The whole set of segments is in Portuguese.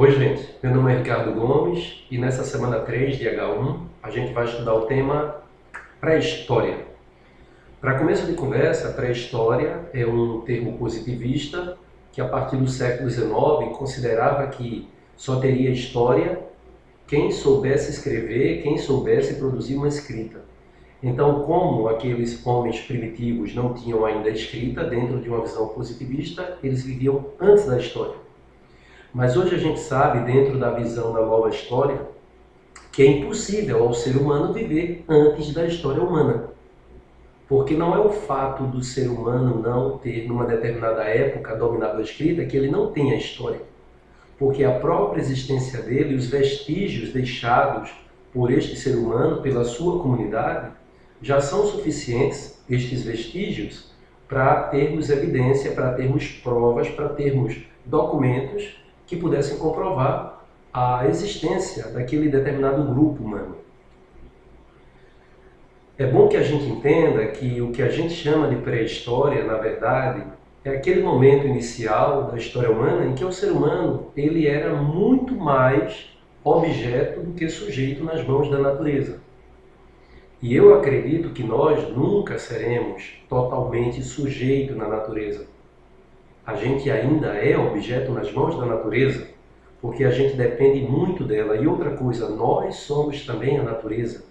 Oi, gente. Meu nome é Ricardo Gomes e nessa semana 3 de H1 a gente vai estudar o tema pré-história. Para começo de conversa, pré-história é um termo positivista que a partir do século XIX considerava que só teria história quem soubesse escrever, quem soubesse produzir uma escrita. Então, como aqueles homens primitivos não tinham ainda escrita, dentro de uma visão positivista, eles viviam antes da história. Mas hoje a gente sabe, dentro da visão da nova história, que é impossível ao ser humano viver antes da história humana. Porque não é o fato do ser humano não ter, numa determinada época, dominado a escrita, que ele não tem a história. Porque a própria existência dele, os vestígios deixados por este ser humano, pela sua comunidade, já são suficientes, estes vestígios, para termos evidência, para termos provas, para termos documentos que pudessem comprovar a existência daquele determinado grupo humano. É bom que a gente entenda que o que a gente chama de pré-história, na verdade, é aquele momento inicial da história humana em que o ser humano ele era muito mais objeto do que sujeito nas mãos da natureza. E eu acredito que nós nunca seremos totalmente sujeito na natureza. A gente ainda é objeto nas mãos da natureza, porque a gente depende muito dela. E outra coisa, nós somos também a natureza.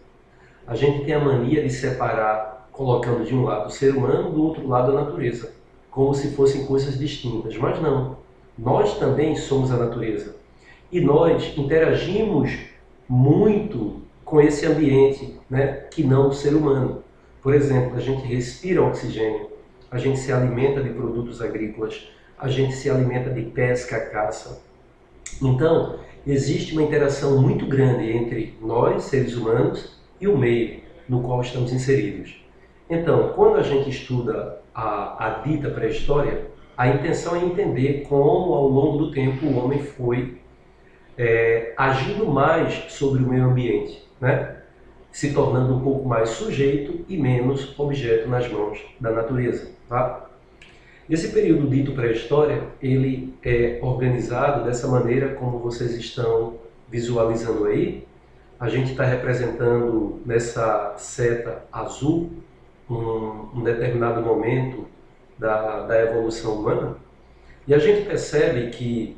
A gente tem a mania de separar, colocando de um lado o ser humano, do outro lado a natureza, como se fossem coisas distintas. Mas não, nós também somos a natureza. E nós interagimos muito com esse ambiente, né, que não o ser humano. Por exemplo, a gente respira oxigênio, a gente se alimenta de produtos agrícolas, a gente se alimenta de pesca, caça. Então, existe uma interação muito grande entre nós, seres humanos, e o meio no qual estamos inseridos. Então, quando a gente estuda a dita pré-história, a intenção é entender como, ao longo do tempo, o homem foi agindo mais sobre o meio ambiente, né? Se tornando um pouco mais sujeito e menos objeto nas mãos da natureza. Tá? Esse período dito pré-história, ele é organizado dessa maneira como vocês estão visualizando aí. A gente está representando nessa seta azul um determinado momento da evolução humana. E a gente percebe que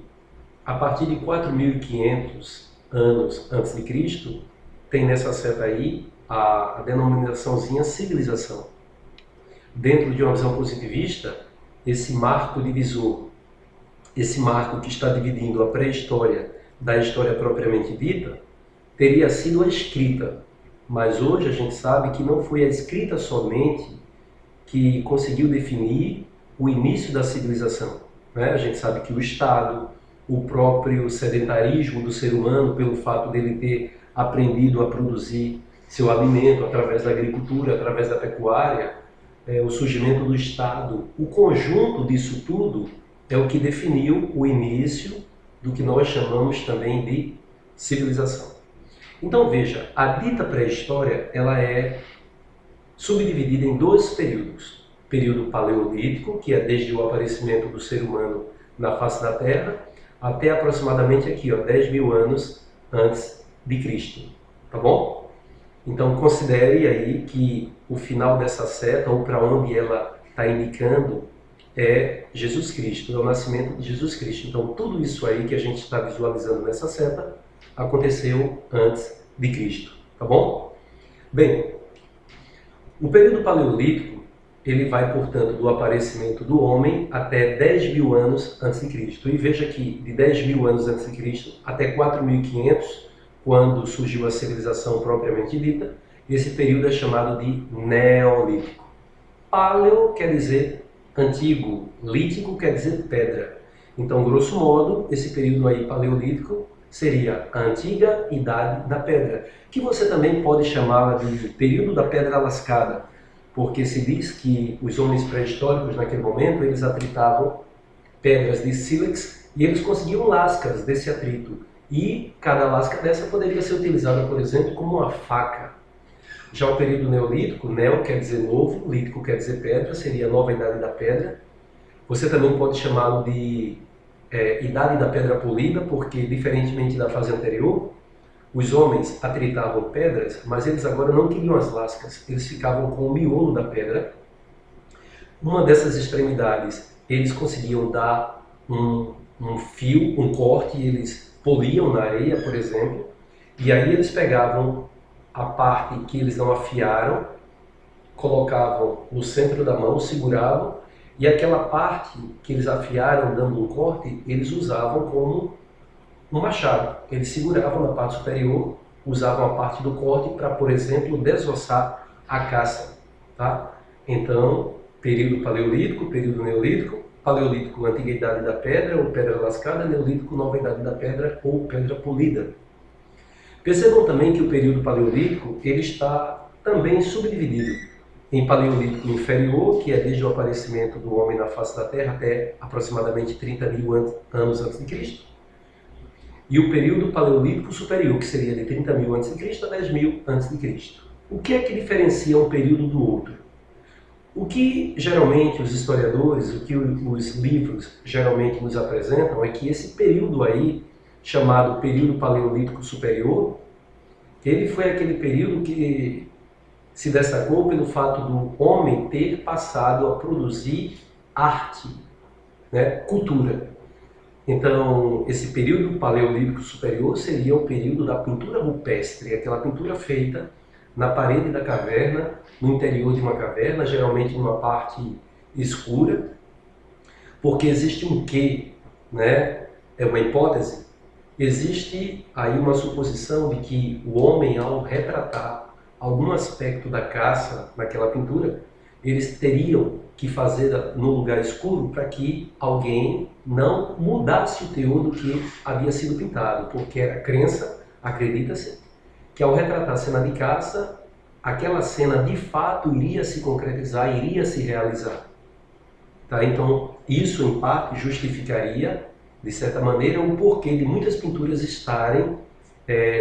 a partir de 4.500 anos antes de Cristo, tem nessa seta aí a denominaçãozinha civilização. Dentro de uma visão positivista, esse marco divisor, esse marco que está dividindo a pré-história da história propriamente dita, teria sido a escrita. Mas hoje a gente sabe que não foi a escrita somente que conseguiu definir o início da civilização, né? A gente sabe que o Estado, o próprio sedentarismo do ser humano, pelo fato dele ter aprendido a produzir seu alimento através da agricultura, através da pecuária, o surgimento do Estado, o conjunto disso tudo é o que definiu o início do que nós chamamos também de civilização. Então veja, a dita pré-história ela é subdividida em dois períodos. Período paleolítico, que é desde o aparecimento do ser humano na face da Terra, até aproximadamente aqui, 10.000 anos antes de Cristo. Tá bom? Então considere aí que o final dessa seta, ou para onde ela está indicando, é Jesus Cristo, é o nascimento de Jesus Cristo. Então tudo isso aí que a gente está visualizando nessa seta aconteceu antes de Cristo. Tá bom? Bem, o período paleolítico ele vai, portanto, do aparecimento do homem até 10.000 anos antes de Cristo. E veja que de 10.000 anos antes de Cristo até 4.500, quando surgiu a civilização propriamente dita, esse período é chamado de Neolítico. Paleo quer dizer antigo, lítico quer dizer pedra. Então, grosso modo, esse período aí paleolítico seria a antiga idade da pedra, que você também pode chamá-la de período da pedra lascada, porque se diz que os homens pré-históricos naquele momento eles atritavam pedras de sílex e eles conseguiam lascas desse atrito. E cada lasca dessa poderia ser utilizada, por exemplo, como uma faca. Já o período neolítico, neo quer dizer novo, lítico quer dizer pedra, seria a nova idade da pedra. Você também pode chamá-lo de idade da pedra polida, porque, diferentemente da fase anterior, os homens atritavam pedras, mas eles agora não queriam as lascas, eles ficavam com o miolo da pedra. Uma dessas extremidades, eles conseguiam dar um fio, um corte, e eles poliam na areia, por exemplo, e aí eles pegavam a parte que eles não afiaram, colocavam no centro da mão, seguravam, e aquela parte que eles afiaram dando um corte, eles usavam como um machado. Eles seguravam na parte superior, usavam a parte do corte para, por exemplo, desossar a caça. Tá? Então, período paleolítico, período neolítico, paleolítico, antiga idade da pedra ou pedra lascada, neolítico, nova idade da pedra ou pedra polida. Percebam também que o período paleolítico ele está também subdividido em paleolítico inferior, que é desde o aparecimento do homem na face da Terra até aproximadamente 30 mil anos antes de Cristo, e o período paleolítico superior, que seria de 30 mil a.C. a 10 mil a.C. O que é que diferencia um período do outro? O que geralmente os historiadores, o que os livros geralmente nos apresentam é que esse período aí, chamado período paleolítico superior, ele foi aquele período que se destacou pelo fato do homem ter passado a produzir arte, né, cultura. Então, esse período paleolítico superior seria o período da pintura rupestre, aquela pintura feita na parede da caverna, no interior de uma caverna, geralmente numa parte escura, porque existe um quê, né? É uma hipótese. Existe aí uma suposição de que o homem, ao retratar algum aspecto da caça naquela pintura, eles teriam que fazer no lugar escuro para que alguém não mudasse o teor do que havia sido pintado, porque era crença, acredita-se, que ao retratar a cena de caça, aquela cena de fato iria se concretizar, iria se realizar. Tá? Então, isso em parte justificaria, de certa maneira, o porquê de muitas pinturas estarem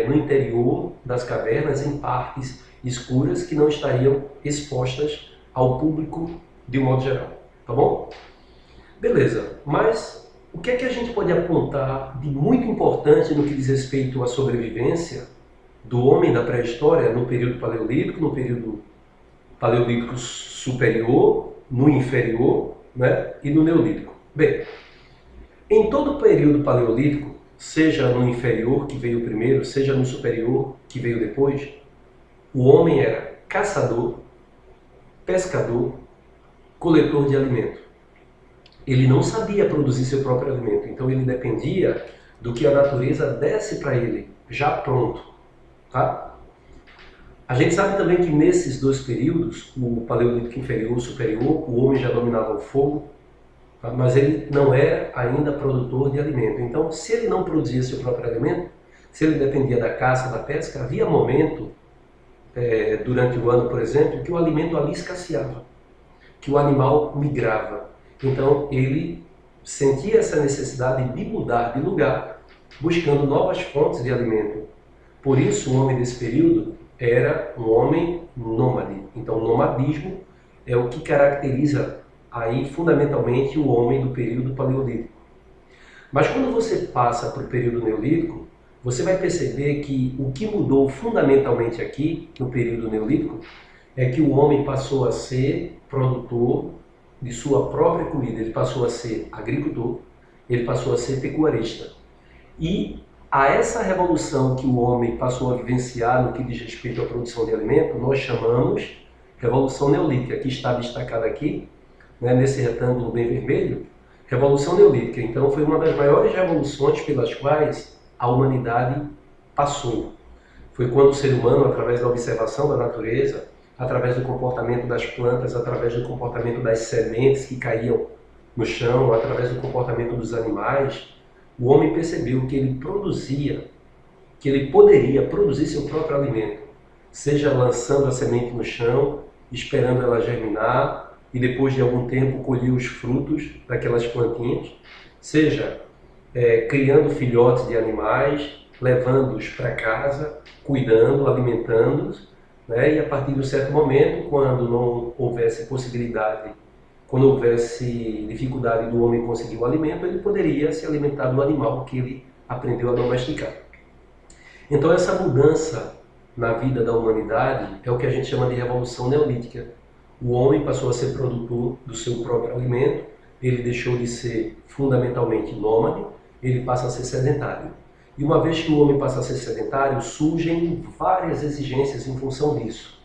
no interior das cavernas, em partes escuras, que não estariam expostas ao público de um modo geral. Tá bom? Beleza, mas o que é que a gente pode apontar de muito importante no que diz respeito à sobrevivência do homem da pré-história no período paleolítico, no período paleolítico superior, no inferior, né, e no neolítico? Bem, em todo o período paleolítico, seja no inferior, que veio primeiro, seja no superior, que veio depois, o homem era caçador, pescador, coletor de alimento. Ele não sabia produzir seu próprio alimento, então ele dependia do que a natureza desse para ele, já pronto. Tá? A gente sabe também que nesses dois períodos, o paleolítico inferior e superior, o homem já dominava o fogo, tá? Mas ele não era ainda produtor de alimento. Então, se ele não produzia seu próprio alimento, se ele dependia da caça, da pesca, havia momento, durante o ano, por exemplo, que o alimento ali escasseava, que o animal migrava. Então, ele sentia essa necessidade de mudar de lugar, buscando novas fontes de alimento. Por isso, o homem desse período era um homem nômade. Então, o nomadismo é o que caracteriza aí, fundamentalmente, o homem do período paleolítico. Mas quando você passa para o período neolítico, você vai perceber que o que mudou fundamentalmente aqui, no período neolítico, é que o homem passou a ser produtor de sua própria comida, ele passou a ser agricultor, ele passou a ser pecuarista. E a essa revolução que o homem passou a vivenciar no que diz respeito à produção de alimento, nós chamamos Revolução Neolítica, que está destacada aqui, né, nesse retângulo bem vermelho, Revolução Neolítica. Então foi uma das maiores revoluções pelas quais a humanidade passou. Foi quando o ser humano, através da observação da natureza, através do comportamento das plantas, através do comportamento das sementes que caíam no chão, através do comportamento dos animais, o homem percebeu que ele produzia, que ele poderia produzir seu próprio alimento, seja lançando a semente no chão, esperando ela germinar e depois de algum tempo colher os frutos daquelas plantinhas, seja criando filhotes de animais, levando-os para casa, cuidando, alimentando-os, né? E a partir de um certo momento, quando não houvesse possibilidade quando houvesse dificuldade do homem conseguir o alimento, ele poderia se alimentar do animal que ele aprendeu a domesticar. Então essa mudança na vida da humanidade é o que a gente chama de Revolução Neolítica. O homem passou a ser produtor do seu próprio alimento, ele deixou de ser fundamentalmente nômade, ele passa a ser sedentário. E uma vez que o homem passa a ser sedentário, surgem várias exigências em função disso.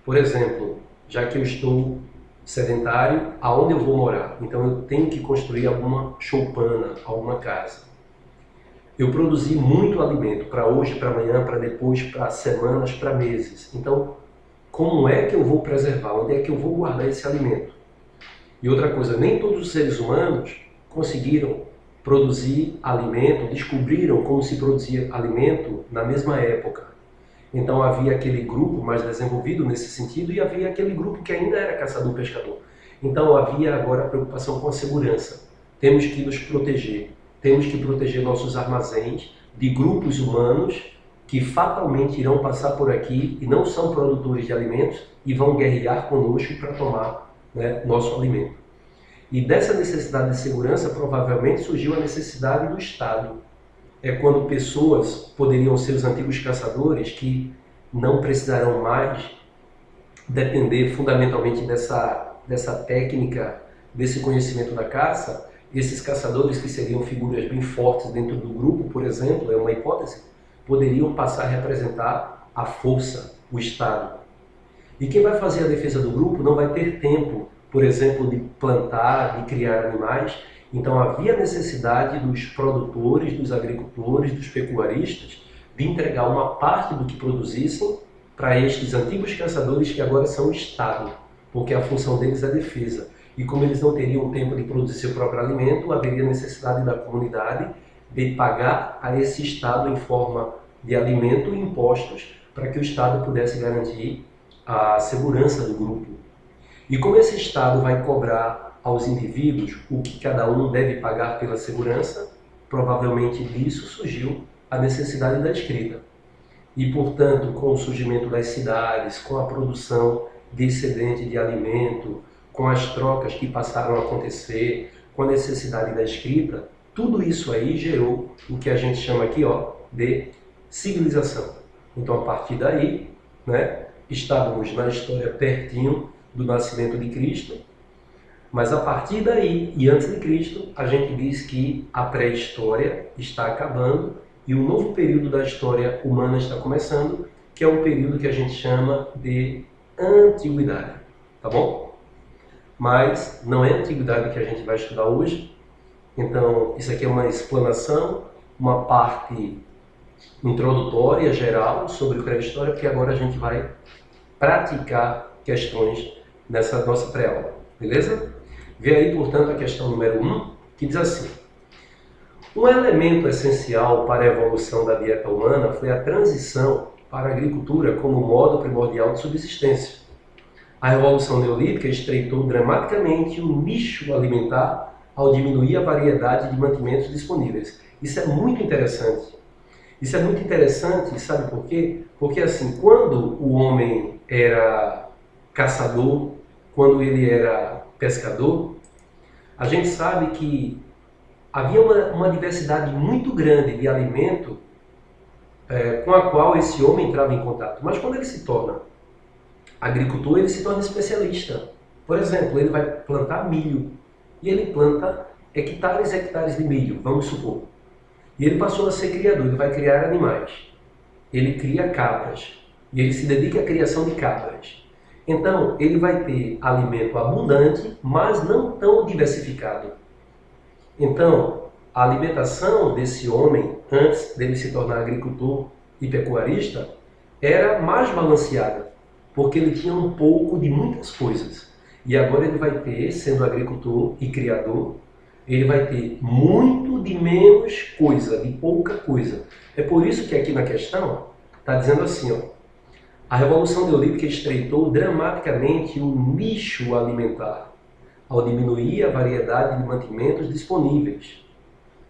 Por exemplo, já que eu estou sedentário, aonde eu vou morar? Então eu tenho que construir alguma choupana, alguma casa. Eu produzi muito alimento para hoje, para amanhã, para depois, para semanas, para meses. Então, como é que eu vou preservar? Onde é que eu vou guardar esse alimento? E outra coisa, nem todos os seres humanos conseguiram produzir alimento, descobriram como se produzia alimento na mesma época. Então havia aquele grupo mais desenvolvido nesse sentido e havia aquele grupo que ainda era caçador-pescador. Então havia agora a preocupação com a segurança. Temos que nos proteger. Temos que proteger nossos armazéns de grupos humanos que fatalmente irão passar por aqui e não são produtores de alimentos e vão guerrear conosco para tomar, né, nosso alimento. E dessa necessidade de segurança provavelmente surgiu a necessidade do Estado. É quando pessoas poderiam ser os antigos caçadores que não precisarão mais depender fundamentalmente dessa técnica, desse conhecimento da caça. Esses caçadores, que seriam figuras bem fortes dentro do grupo, por exemplo, é uma hipótese, poderiam passar a representar a força, o Estado. E quem vai fazer a defesa do grupo não vai ter tempo, por exemplo, de plantar, de criar animais. Então havia necessidade dos produtores, dos agricultores, dos pecuaristas, de entregar uma parte do que produzissem para estes antigos caçadores que agora são o Estado, porque a função deles é a defesa. E como eles não teriam tempo de produzir seu próprio alimento, haveria necessidade da comunidade de pagar a esse Estado em forma de alimento e impostos para que o Estado pudesse garantir a segurança do grupo. E como esse Estado vai cobrar aos indivíduos o que cada um deve pagar pela segurança, provavelmente disso surgiu a necessidade da escrita. E, portanto, com o surgimento das cidades, com a produção de excedente de alimento, com as trocas que passaram a acontecer, com a necessidade da escrita, tudo isso aí gerou o que a gente chama aqui, ó, de civilização. Então, a partir daí, né, estávamos na história pertinho do nascimento de Cristo, mas a partir daí, e antes de Cristo, a gente diz que a pré-história está acabando e o novo período da história humana está começando, que é um período que a gente chama de antiguidade, tá bom? Mas não é a antiguidade que a gente vai estudar hoje. Então, isso aqui é uma explanação, uma parte introdutória, geral, sobre pré-história, porque agora a gente vai praticar questões nessa nossa pré-aula, beleza? Vê aí, portanto, a questão número 1, que diz assim: um elemento essencial para a evolução da dieta humana foi a transição para a agricultura como modo primordial de subsistência. A Revolução Neolítica estreitou dramaticamente o nicho alimentar ao diminuir a variedade de mantimentos disponíveis. Isso é muito interessante. Isso é muito interessante, sabe por quê? Porque assim, quando o homem era caçador, quando ele era pescador, a gente sabe que havia uma diversidade muito grande de alimento com a qual esse homem entrava em contato. Mas quando ele se torna agricultor, ele se torna especialista. Por exemplo, ele vai plantar milho e ele planta hectares e hectares de milho, vamos supor. E ele passou a ser criador, ele vai criar animais. Ele cria cabras e ele se dedica à criação de cabras. Então, ele vai ter alimento abundante, mas não tão diversificado. Então, a alimentação desse homem, antes dele se tornar agricultor e pecuarista, era mais balanceada, porque ele tinha um pouco de muitas coisas. E agora ele vai ter, sendo agricultor e criador, ele vai ter muito de menos coisa, de pouca coisa. É por isso que aqui na questão está dizendo assim, ó, a Revolução Neolítica estreitou dramaticamente o nicho alimentar, ao diminuir a variedade de mantimentos disponíveis.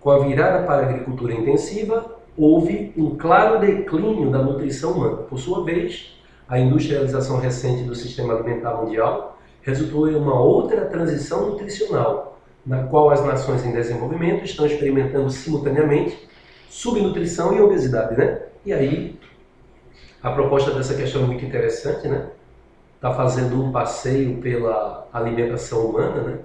Com a virada para a agricultura intensiva, houve um claro declínio da nutrição humana. Por sua vez, a industrialização recente do sistema alimentar mundial resultou em uma outra transição nutricional, na qual as nações em desenvolvimento estão experimentando simultaneamente subnutrição e obesidade, né? E aí, a proposta dessa questão é muito interessante, né? Está fazendo um passeio pela alimentação humana, né?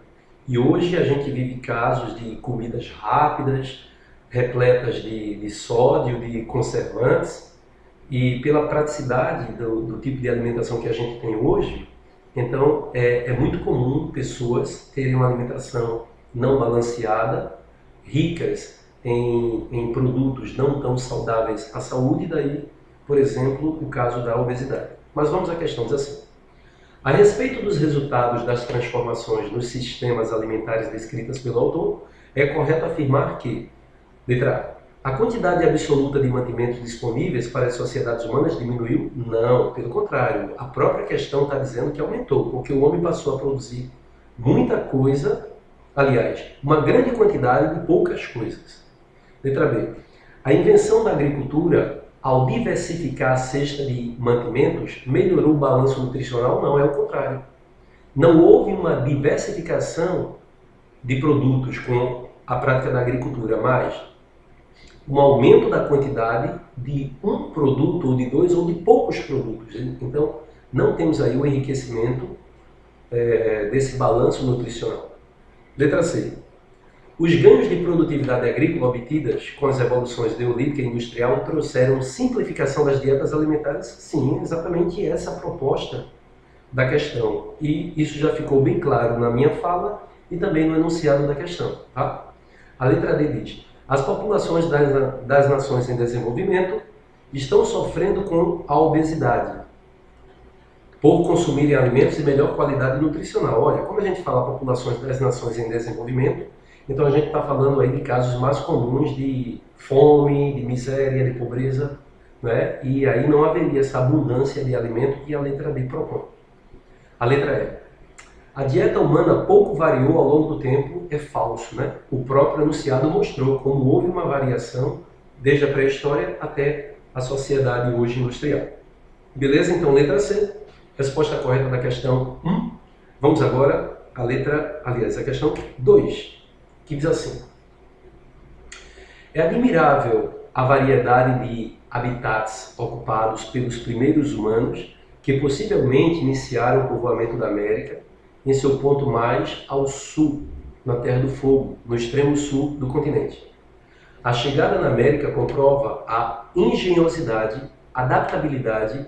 E hoje a gente vive casos de comidas rápidas, repletas de sódio, de conservantes, e pela praticidade do tipo de alimentação que a gente tem hoje, então é muito comum pessoas terem uma alimentação não balanceada, ricas em produtos não tão saudáveis à saúde, daí, por exemplo, o caso da obesidade. Mas vamos à questão, diz assim: a respeito dos resultados das transformações nos sistemas alimentares descritas pelo autor, é correto afirmar que, letra A quantidade absoluta de mantimentos disponíveis para as sociedades humanas diminuiu? Não, pelo contrário, a própria questão está dizendo que aumentou, porque o homem passou a produzir muita coisa, aliás, uma grande quantidade de poucas coisas. Letra B. A invenção da agricultura, ao diversificar a cesta de mantimentos, melhorou o balanço nutricional? Não, é o contrário. Não houve uma diversificação de produtos com a prática da agricultura, mas um aumento da quantidade de um produto, ou de dois, ou de poucos produtos. Então, não temos aí o enriquecimento desse balanço nutricional. Letra C. Os ganhos de produtividade agrícola obtidas com as evoluções neolítica e industrial trouxeram simplificação das dietas alimentares? Sim, exatamente essa a proposta da questão. E isso já ficou bem claro na minha fala e também no enunciado da questão. Tá? A letra D diz: as populações das nações em desenvolvimento estão sofrendo com a obesidade por consumirem alimentos de melhor qualidade nutricional. Olha, como a gente fala populações das nações em desenvolvimento, então a gente está falando aí de casos mais comuns de fome, de miséria, de pobreza, né? E aí não haveria essa abundância de alimento que a letra D propõe. A letra E. A dieta humana pouco variou ao longo do tempo, é falso, né? O próprio enunciado mostrou como houve uma variação desde a pré-história até a sociedade hoje industrial. Beleza? Então, letra C, resposta correta da questão 1. Vamos agora à a questão 2, que diz assim: é admirável a variedade de habitats ocupados pelos primeiros humanos que possivelmente iniciaram o povoamento da América em seu ponto mais ao sul, na Terra do Fogo, no extremo sul do continente. A chegada na América comprova a engenhosidade, adaptabilidade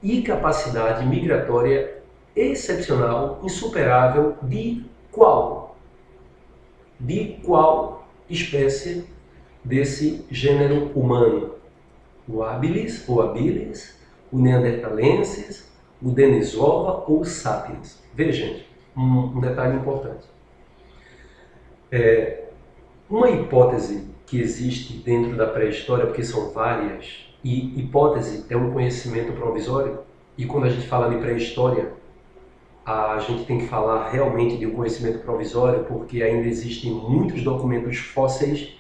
e capacidade migratória excepcional, insuperável de qual? De qual espécie desse gênero humano? O habilis, ou habilis, o neandertalensis, o denisova ou o sapiens? Veja, gente, um detalhe importante. Uma hipótese que existe dentro da pré-história, porque são várias, e hipótese é um conhecimento provisório, e quando a gente fala de pré-história, a gente tem que falar realmente de um conhecimento provisório, porque ainda existem muitos documentos fósseis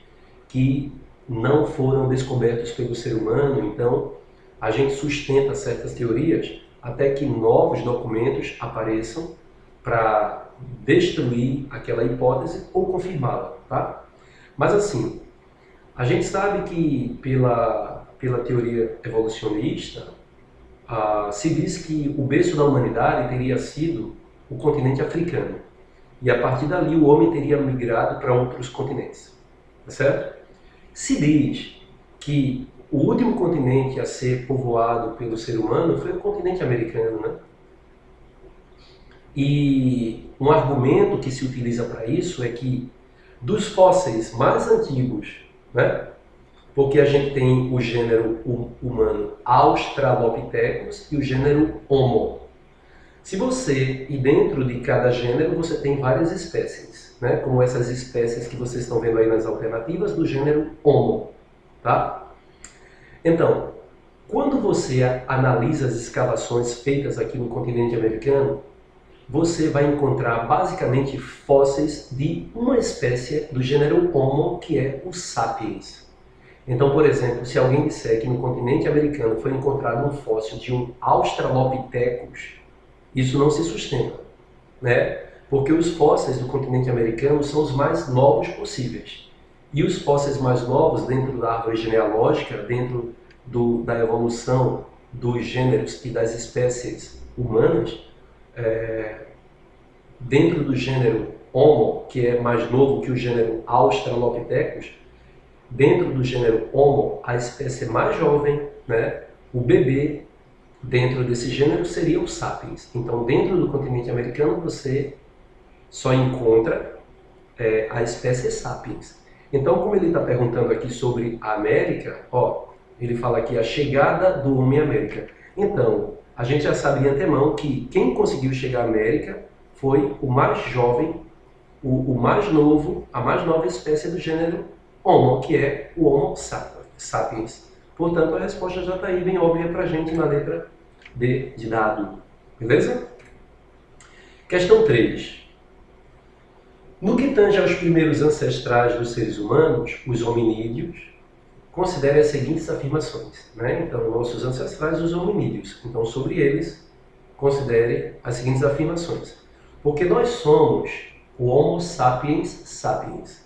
que não foram descobertos pelo ser humano, então a gente sustenta certas teorias até que novos documentos apareçam para destruir aquela hipótese ou confirmá-la, tá? Mas assim, a gente sabe que pela teoria evolucionista, se diz que o berço da humanidade teria sido o continente africano. E a partir dali o homem teria migrado para outros continentes, tá certo? Se diz que o último continente a ser povoado pelo ser humano foi o continente americano, né? E um argumento que se utiliza para isso é que dos fósseis mais antigos, né? Porque a gente tem o gênero humano Australopithecus e o gênero Homo. E dentro de cada gênero você tem várias espécies, né? Como essas espécies que vocês estão vendo aí nas alternativas do gênero Homo, tá? Então, quando você analisa as escavações feitas aqui no continente americano, você vai encontrar basicamente fósseis de uma espécie do gênero Homo, que é o Sapiens. Então, por exemplo, se alguém disser que no continente americano foi encontrado um fóssil de um Australopithecus, isso não se sustenta. né? Porque os fósseis do continente americano são os mais novos possíveis. E os fósseis mais novos, dentro da árvore genealógica, dentro da evolução dos gêneros e das espécies humanas, dentro do gênero Homo, que é mais novo que o gênero Australopithecus, dentro do gênero Homo, a espécie mais jovem, né, o bebê, dentro desse gênero seria o Sapiens. Então, dentro do continente americano, você só encontra a espécie Sapiens. Então, como ele está perguntando aqui sobre a América, ó, ele fala aqui a chegada do homem à América. Então, a gente já sabe de antemão que quem conseguiu chegar à América foi o mais jovem, o mais novo, a mais nova espécie do gênero Homo, que é o Homo sapiens. Portanto, a resposta já está aí bem óbvia para a gente na letra D de dado. Beleza? Questão 3. No que tange aos primeiros ancestrais dos seres humanos, os hominídeos, considere as seguintes afirmações. Né? Então, nossos ancestrais, os hominídeos. Então, sobre eles, considere as seguintes afirmações. Porque nós somos o Homo sapiens sapiens.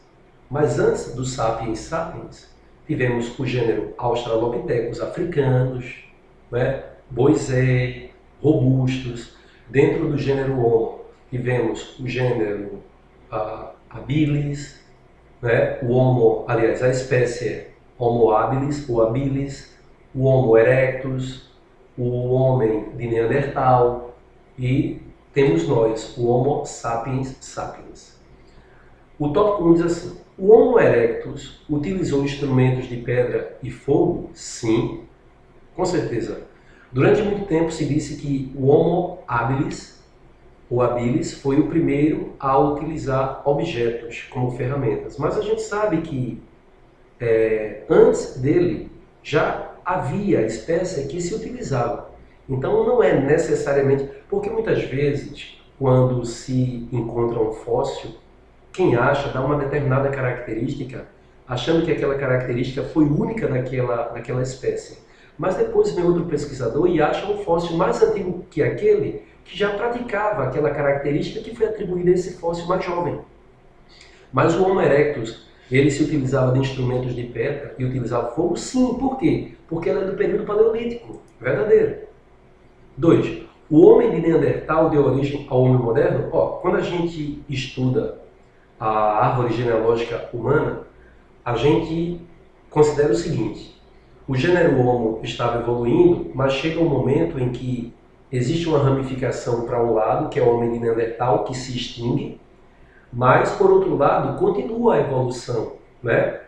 Mas antes do sapiens sapiens, tivemos o gênero Australopithecus africanos, né? Boisei, robustos. Dentro do gênero Homo, tivemos o gênero habilis, né? O Homo, aliás, a espécie Homo habilis, ou habilis, o Homo erectus, o homem de Neandertal e temos nós, o Homo sapiens sapiens. O tópico 1 diz assim: o Homo erectus utilizou instrumentos de pedra e fogo? Sim, com certeza. Durante muito tempo se disse que o Homo habilis, ou habilis, foi o primeiro a utilizar objetos como ferramentas. Mas a gente sabe que antes dele já havia espécie que se utilizava. Então não é necessariamente, porque muitas vezes quando se encontra um fóssil, quem acha dá uma determinada característica, achando que aquela característica foi única daquela espécie. Mas depois vem outro pesquisador e acha um fóssil mais antigo que aquele, que já praticava aquela característica que foi atribuída a esse fóssil mais jovem. Mas o Homo erectus, ele se utilizava de instrumentos de pedra e utilizava fogo? Sim. Por quê? Porque ela é do período paleolítico, verdadeiro. 2. O homem de Neandertal deu origem ao homem moderno? Quando a gente estuda a árvore genealógica humana, a gente considera o seguinte: o gênero Homo estava evoluindo, mas chega um momento em que existe uma ramificação para um lado, que é o homem de Neandertal, que se extingue, mas, por outro lado, continua a evolução, né?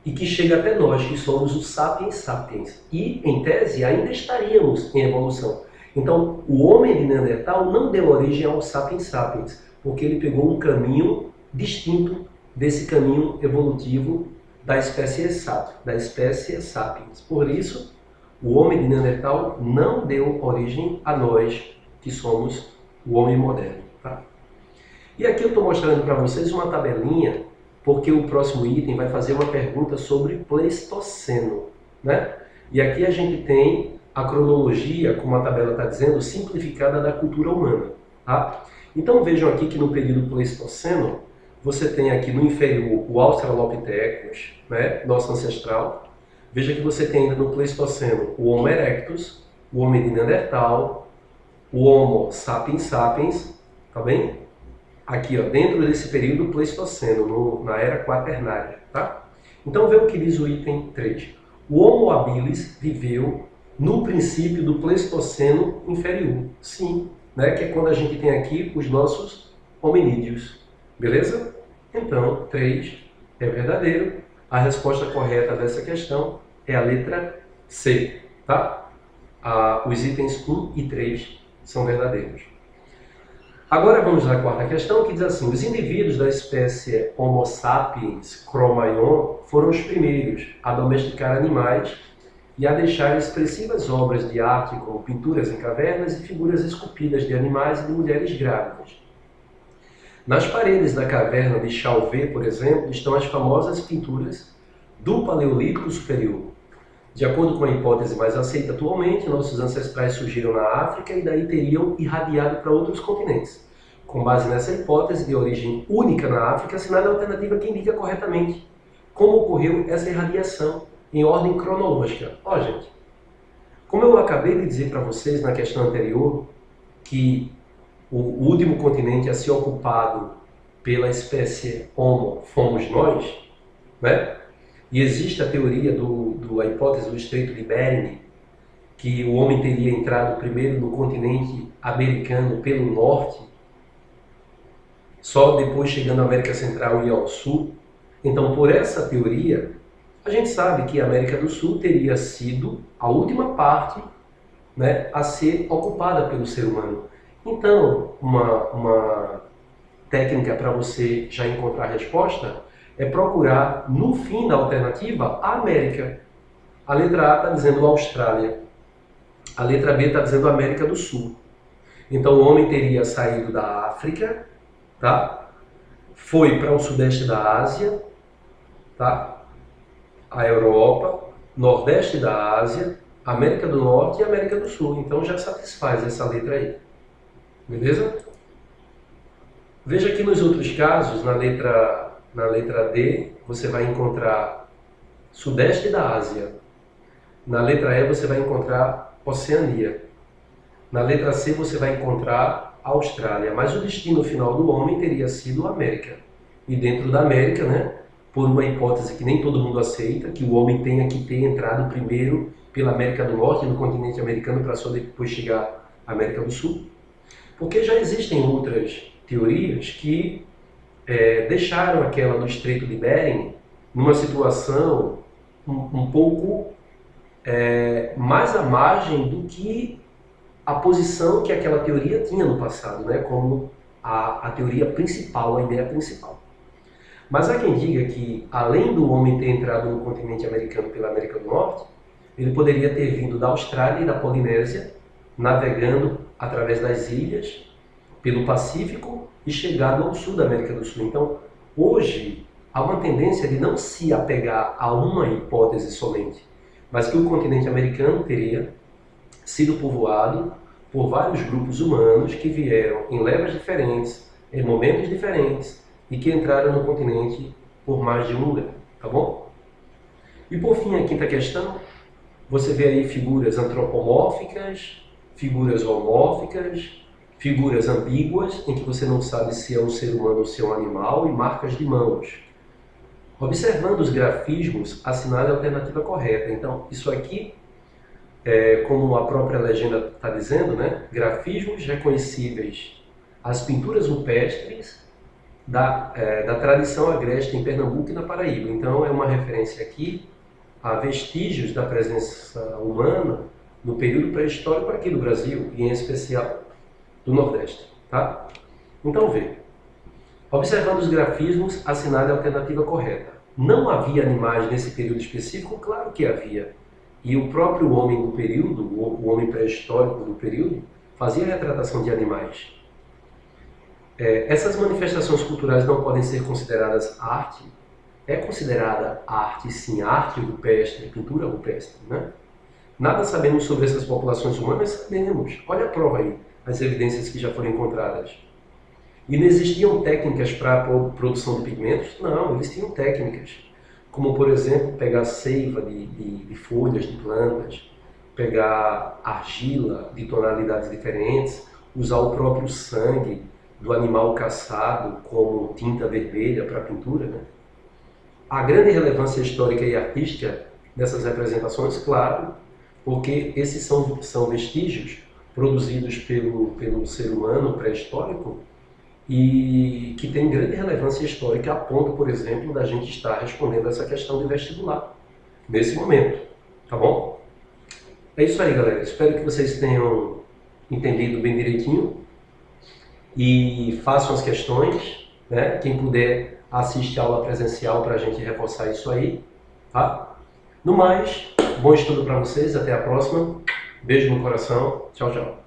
E que chega até nós, que somos os sapiens sapiens. E, em tese, ainda estaríamos em evolução. Então, o homem de Neandertal não deu origem ao sapiens sapiens, porque ele pegou um caminho distinto desse caminho evolutivo da espécie sapiens. Por isso, o homem de Neandertal não deu origem a nós, que somos o homem moderno. Tá? E aqui eu estou mostrando para vocês uma tabelinha, porque o próximo item vai fazer uma pergunta sobre Pleistoceno. Né? E aqui a gente tem a cronologia, como a tabela está dizendo, simplificada da cultura humana. Tá? Então vejam aqui que no período Pleistoceno, você tem aqui no inferior o Australopithecus, né, nosso ancestral. Veja que você tem ainda no Pleistoceno o Homo erectus, o homem de Neandertal, o Homo sapiens sapiens, tá bem? Aqui, ó, dentro desse período Pleistoceno, na era quaternária, tá? Então, vê o que diz o item 3. O Homo habilis viveu no princípio do Pleistoceno inferior. Sim, né, que é quando a gente tem aqui os nossos hominídeos. Beleza? Então, 3 é verdadeiro. A resposta correta dessa questão é a letra C, tá? Os itens 1 e 3 são verdadeiros. Agora vamos à quarta questão, que diz assim: os indivíduos da espécie Homo sapiens cro-magnon foram os primeiros a domesticar animais e a deixar expressivas obras de arte como pinturas em cavernas e figuras esculpidas de animais e de mulheres grávidas. Nas paredes da caverna de Chauvet, por exemplo, estão as famosas pinturas do Paleolítico Superior. De acordo com a hipótese mais aceita atualmente, nossos ancestrais surgiram na África e daí teriam irradiado para outros continentes. com base nessa hipótese de origem única na África, assinale a alternativa que indica corretamente como ocorreu essa irradiação em ordem cronológica. Ó, gente, como eu acabei de dizer para vocês na questão anterior, que o último continente a ser ocupado pela espécie Homo fomos nós, né? E existe a teoria a hipótese do Estreito de Bering, que o homem teria entrado primeiro no continente americano pelo norte, só depois chegando à América Central e ao Sul. Então, por essa teoria, a gente sabe que a América do Sul teria sido a última parte, né, a ser ocupada pelo ser humano. Então, uma técnica para você já encontrar a resposta é procurar no fim da alternativa a América. A letra A está dizendo Austrália, a letra B está dizendo América do Sul. Então, o homem teria saído da África, tá? Foi para o sudeste da Ásia, tá? A Europa, nordeste da Ásia, América do Norte e América do Sul. Então já satisfaz essa letra aí. Beleza? Veja que nos outros casos, na letra D, você vai encontrar sudeste da Ásia. Na letra E você vai encontrar Oceania. Na letra C você vai encontrar Austrália. Mas o destino final do homem teria sido a América. E dentro da América, né, por uma hipótese que nem todo mundo aceita, que o homem tenha que ter entrado primeiro pela América do Norte, no continente americano, para só depois chegar à América do Sul. Porque já existem outras teorias que deixaram aquela do Estreito de Bering numa situação um pouco mais à margem do que a posição que aquela teoria tinha no passado, né, como a teoria principal, a ideia principal. Mas há quem diga que, além do homem ter entrado no continente americano pela América do Norte, ele poderia ter vindo da Austrália e da Polinésia, navegando através das ilhas, pelo Pacífico e chegado ao sul da América do Sul. Então, hoje, há uma tendência de não se apegar a uma hipótese somente, mas que o continente americano teria sido povoado por vários grupos humanos que vieram em levas diferentes, em momentos diferentes, e que entraram no continente por mais de um lugar, tá bom? E por fim, a quinta questão, você vê aí figuras antropomórficas, figuras homórficas, figuras ambíguas, em que você não sabe se é um ser humano ou se é um animal, e marcas de mãos. Observando os grafismos, assinale a alternativa correta. Então, isso aqui, como a própria legenda está dizendo, né? Grafismos reconhecíveis às pinturas rupestres da tradição agreste em Pernambuco e na Paraíba. Então, é uma referência aqui a vestígios da presença humana no período pré-histórico aqui do Brasil, e em especial do Nordeste. Tá? Então, vê. Observando os grafismos, assinale a alternativa correta. Não havia animais nesse período específico? Claro que havia. E o próprio homem do período, o homem pré-histórico do período, fazia retratação de animais. Essas manifestações culturais não podem ser consideradas arte. É considerada arte, sim, arte rupestre, pintura rupestre, né? Nada sabemos sobre essas populações humanas? Sabemos. Olha a prova aí, as evidências que já foram encontradas. E não existiam técnicas para a produção de pigmentos? Não, eles tinham técnicas. Como, por exemplo, pegar seiva de folhas de plantas, pegar argila de tonalidades diferentes, usar o próprio sangue do animal caçado como tinta vermelha para a pintura, né? A grande relevância histórica e artística dessas representações, claro, porque esses são vestígios produzidos pelo ser humano pré-histórico e que tem grande relevância histórica a ponto, por exemplo, da gente estar respondendo essa questão de vestibular nesse momento, tá bom? É isso aí, galera. Espero que vocês tenham entendido bem direitinho e façam as questões, né? Quem puder, assiste a aula presencial para a gente reforçar isso aí, tá? No mais, bom estudo para vocês, até a próxima. Beijo no coração, tchau, tchau.